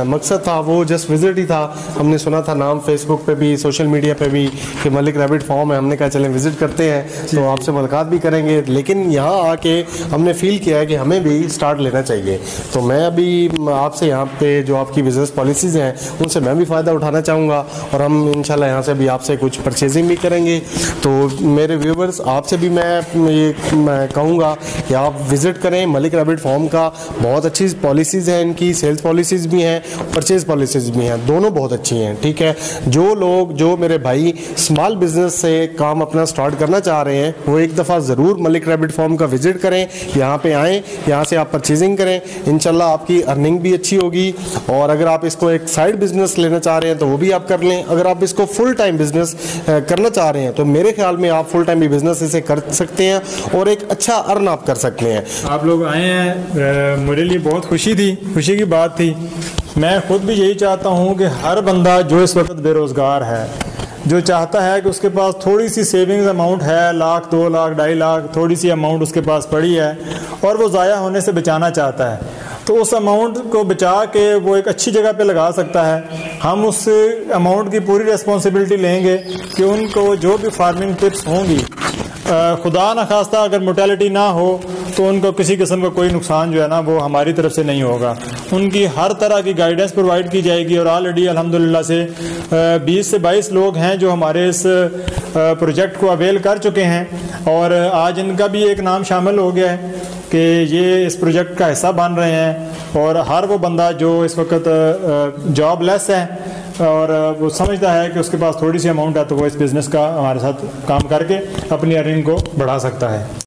मकसद था वो जस्ट विज़िट ही था। हमने सुना था नाम फेसबुक पे भी सोशल मीडिया पे भी कि मलिक रैबिट फार्म है, हमने कहा चलें विज़िट करते हैं तो आपसे मुलाकात भी करेंगे। लेकिन यहाँ आके हमने फ़ील किया है कि हमें भी स्टार्ट लेना चाहिए। तो मैं अभी आपसे यहाँ पे जो आपकी बिज़नेस पॉलिसीज़ हैं उनसे मैं भी फ़ायदा उठाना चाहूँगा और हम इंशाल्लाह यहाँ से भी आपसे कुछ परचेजिंग भी करेंगे। तो मेरे व्यूवर्स आपसे भी मैं कहूँगा कि आप विज़िट करें मलिक रैबिट फार्म का। बहुत अच्छी पॉलिसीज़ हैं इनकी, सेल्स पॉलिसीज़ भी हैं, परचेज़ पॉलिसीज़ भी हैं, दोनों बहुत अच्छी हैं, ठीक है। जो मेरे भाई स्मॉल बिज़नेस से काम अपना स्टार्ट करना चाह रहे हैं वो एक दफ़ा ज़रूर मलिक रैबिट फार्म का विज़िट करें, यहाँ पे आएँ, यहाँ से आप परचेजिंग करें, इंशाल्लाह आपकी अर्निंग भी अच्छी होगी। और अगर आप इसको एक साइड बिज़नेस लेना चाह रहे हैं तो वो भी आप कर लें। अगर आप इसको फुल टाइम बिज़नेस करना चाह रहे हैं तो मेरे ख्याल में आप फुल टाइम भी बिज़नेस इसे कर सकते हैं और एक अच्छा अर्न आप कर सकते हैं। आप लोग आए हैं, मेरे लिए बहुत खुशी थी, खुशी की बात थी। मैं खुद भी यही चाहता हूँ कि हर बंदा जो इस वक्त बेरोज़गार है, जो चाहता है कि उसके पास थोड़ी सी सेविंग्स अमाउंट है, 1 लाख 2 लाख 2.5 लाख थोड़ी सी अमाउंट उसके पास पड़ी है और वो ज़ाया होने से बचाना चाहता है, तो उस अमाउंट को बचा के वो एक अच्छी जगह पे लगा सकता है। हम उस अमाउंट की पूरी रिस्पॉन्सिबिलिटी लेंगे कि उनको जो भी फार्मिंग टिप्स होंगी, खुदा न खास्ता अगर मोर्टेलिटी ना हो तो उनको किसी किस्म का कोई नुकसान जो है ना वो हमारी तरफ से नहीं होगा। उनकी हर तरह की गाइडेंस प्रोवाइड की जाएगी और ऑलरेडी अल्हम्दुलिल्लाह से 20 से 22 लोग हैं जो हमारे इस प्रोजेक्ट को अवेल कर चुके हैं और आज इनका भी एक नाम शामिल हो गया है कि ये इस प्रोजेक्ट का हिस्सा बन रहे हैं। और हर वो बंदा जो इस वक्त जॉबलेस है और वो समझता है कि उसके पास थोड़ी सी अमाउंट है तो वो इस बिज़नेस का हमारे साथ काम करके अपनी अर्निंग को बढ़ा सकता है।